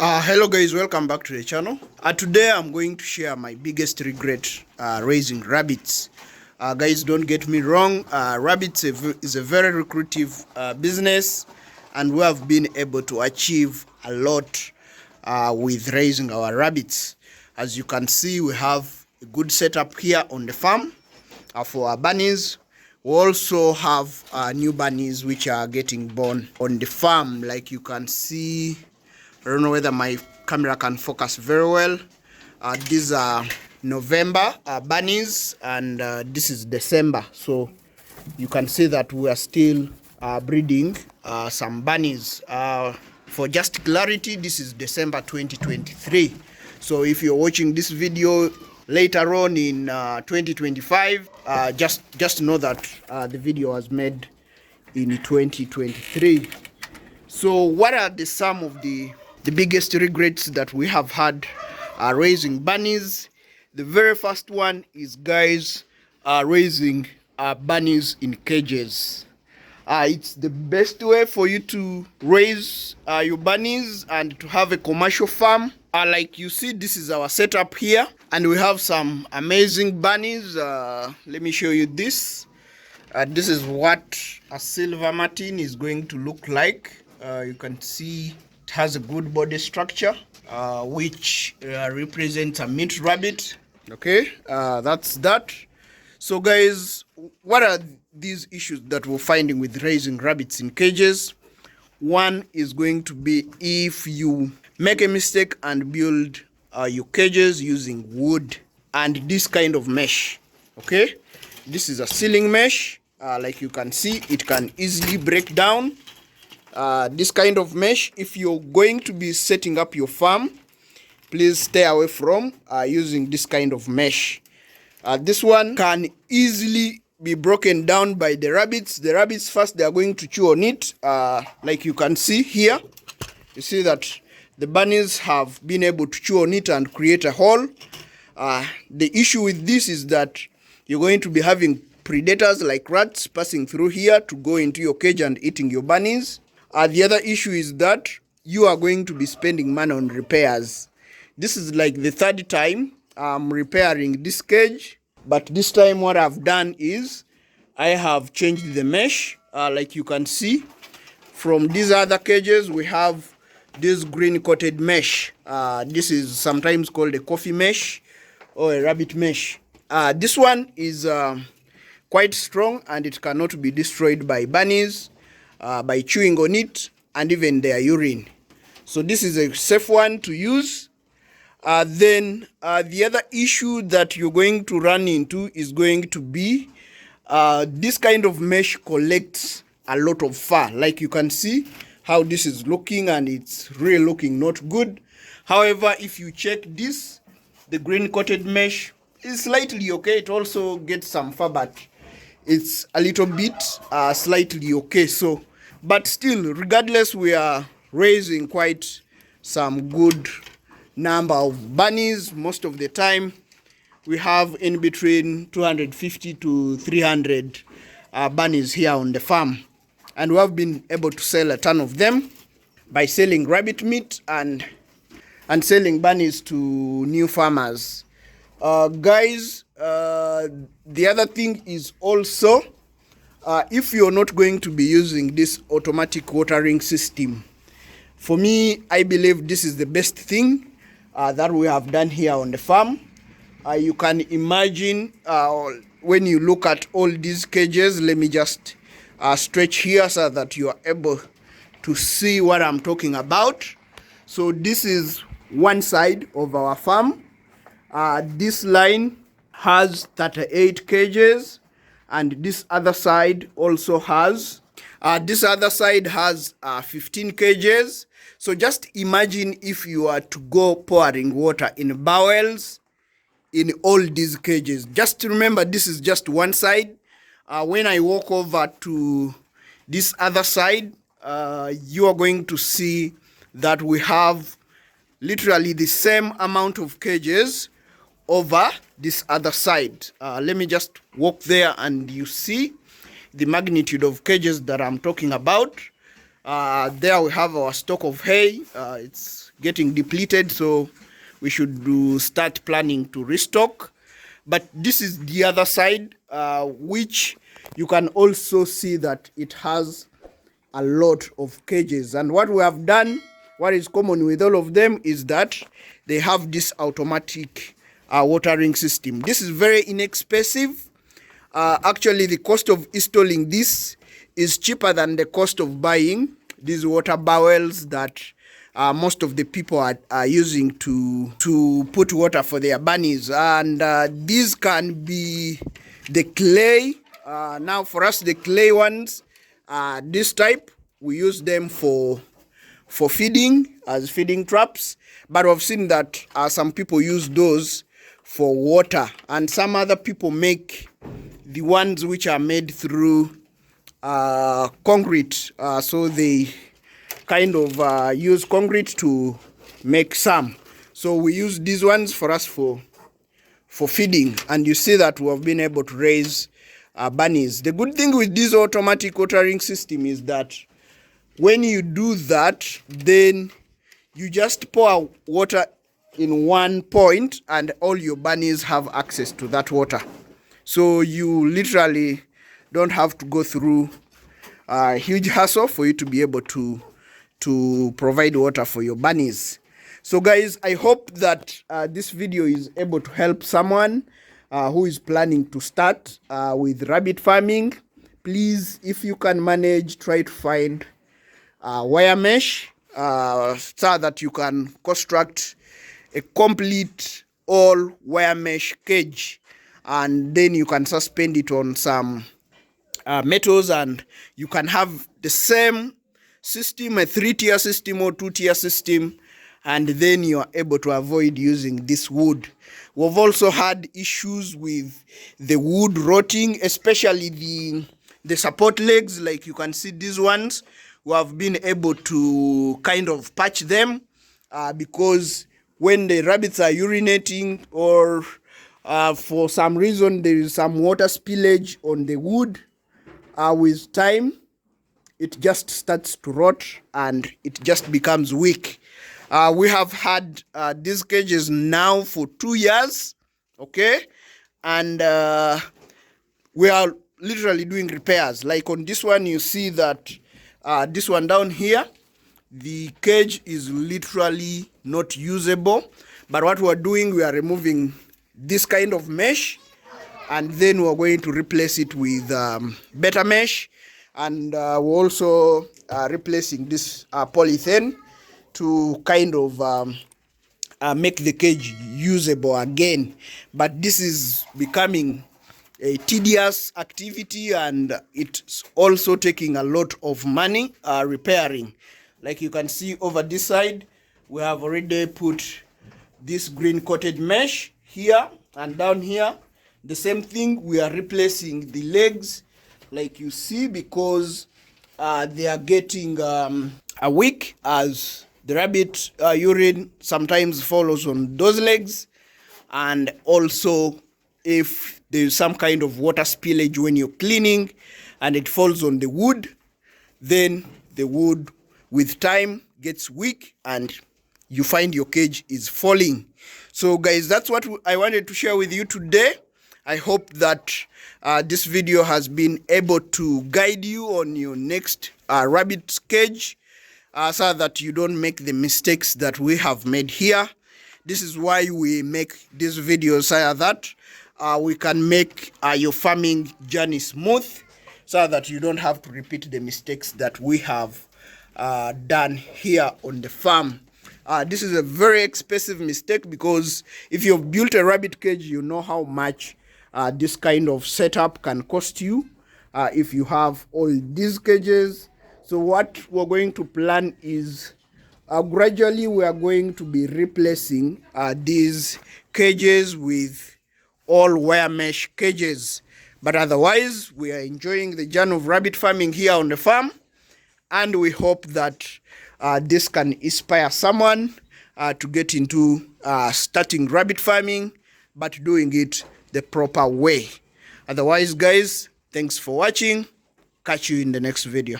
Hello guys, welcome back to the channel. Today I'm going to share my biggest regret raising rabbits. Guys, don't get me wrong, rabbits is a very lucrative business, and we have been able to achieve a lot with raising our rabbits. As you can see, we have a good setup here on the farm for our bunnies. We also have new bunnies which are getting born on the farm. Like you can see, I don't know whether my camera can focus very well. These are November bunnies, and this is December. So you can see that we are still breeding some bunnies. For just clarity, this is December 2023. So if you're watching this video later on in 2025, just know that the video was made in 2023. So what are some of the biggest regrets that we have had raising bunnies? The very first one is, guys, raising bunnies in cages. It's the best way for you to raise your bunnies and to have a commercial farm. Like you see, this is our setup here, and we have some amazing bunnies. Let me show you this. This is what a silver martin is going to look like. You can see it has a good body structure, which represents a meat rabbit. Okay, that's that. So guys, what are these issues that we're finding with raising rabbits in cages? One is going to be if you make a mistake and build your cages using wood and this kind of mesh. Okay, this is a ceiling mesh. Like you can see, it can easily break down. This kind of mesh, if you're going to be setting up your farm, please stay away from using this kind of mesh. This one can easily be broken down by the rabbits. The rabbits first, they are going to chew on it. Like you can see here, you see that the bunnies have been able to chew on it and create a hole. The issue with this is that you're going to be having predators like rats passing through here to go into your cage and eating your bunnies. The other issue is that you are going to be spending money on repairs. This is like the third time I'm repairing this cage, but this time what I've done is I have changed the mesh. Like you can see, from these other cages we have this green coated mesh. This is sometimes called a coffee mesh or a rabbit mesh. This one is quite strong, and it cannot be destroyed by bunnies by chewing on it and even their urine. So this is a safe one to use. Then the other issue that you're going to run into is going to be this kind of mesh collects a lot of fur. Like you can see how this is looking, and it's really looking not good. However, if you check this, the green coated mesh is slightly okay. It also gets some fur, but it's a little bit slightly okay. So, but still, regardless, we are raising quite some good number of bunnies. Most of the time we have in between 250 to 300 bunnies here on the farm, and we have been able to sell a ton of them by selling rabbit meat and selling bunnies to new farmers. Guys, the other thing is also, if you're not going to be using this automatic watering system, for me, I believe this is the best thing that we have done here on the farm. You can imagine when you look at all these cages, let me just stretch here so that you are able to see what I'm talking about. So this is one side of our farm. This line has 38 cages, and this other side also has 15 cages. So just imagine if you are to go pouring water in bowels in all these cages. Just remember, this is just one side. When I walk over to this other side, you are going to see that we have literally the same amount of cages over this other side. Let me just walk there, and you see the magnitude of cages that I'm talking about. There we have our stock of hay. It's getting depleted, so we should start planning to restock. But this is the other side, which you can also see that it has a lot of cages. And what we have done, what is common with all of them, is that they have this automatic watering system. This is very inexpensive. Actually, the cost of installing this is cheaper than the cost of buying these water barrels that most of the people are using to put water for their bunnies. And these can be the clay. Now for us, the clay ones, this type, we use them for feeding, as feeding traps. But I've seen that some people use those for water, and some other people make the ones which are made through concrete. So they kind of use concrete to make some. So we use these ones for us for feeding, and you see that we have been able to raise bunnies. The good thing with this automatic watering system is that when you do that, then you just pour water in one point and all your bunnies have access to that water. So you literally don't have to go through a huge hassle for you to be able to provide water for your bunnies. So guys, I hope that this video is able to help someone who is planning to start with rabbit farming. Please, if you can manage, try to find wire mesh so that you can construct a complete all wire mesh cage, and then you can suspend it on some metals, and you can have the same system, a 3-tier system or 2-tier system, and then you are able to avoid using this wood. We've also had issues with the wood rotting, especially the support legs. Like you can see these ones, we have been able to kind of patch them because when the rabbits are urinating, or for some reason there is some water spillage on the wood, with time it just starts to rot and it just becomes weak. We have had these cages now for 2 years, okay, and we are literally doing repairs. Like on this one, you see that this one down here, the cage is literally not usable. But what we're doing, we are removing this kind of mesh, and then we're going to replace it with better mesh, and we're also replacing this polythene to kind of make the cage usable again. But this is becoming a tedious activity, and it's also taking a lot of money repairing. Like you can see over this side, we have already put this green coated mesh here, and down here the same thing. We are replacing the legs, like you see, because they are getting weak, as the rabbit urine sometimes follows on those legs. And also, if there's some kind of water spillage when you're cleaning and it falls on the wood, then the wood with time gets weak and you find your cage is falling. So guys, that's what I wanted to share with you today. I hope that this video has been able to guide you on your next rabbit cage, so that you don't make the mistakes that we have made here. This is why we make these videos, so that we can make your farming journey smooth, so that you don't have to repeat the mistakes that we have done here on the farm. This is a very expensive mistake, because if you've built a rabbit cage, you know how much this kind of setup can cost you if you have all these cages. So what we're going to plan is gradually we are going to be replacing these cages with all wire mesh cages. But otherwise, we are enjoying the journey of rabbit farming here on the farm, and we hope that this can inspire someone to get into starting rabbit farming, but doing it the proper way. Otherwise, guys, thanks for watching. Catch you in the next video.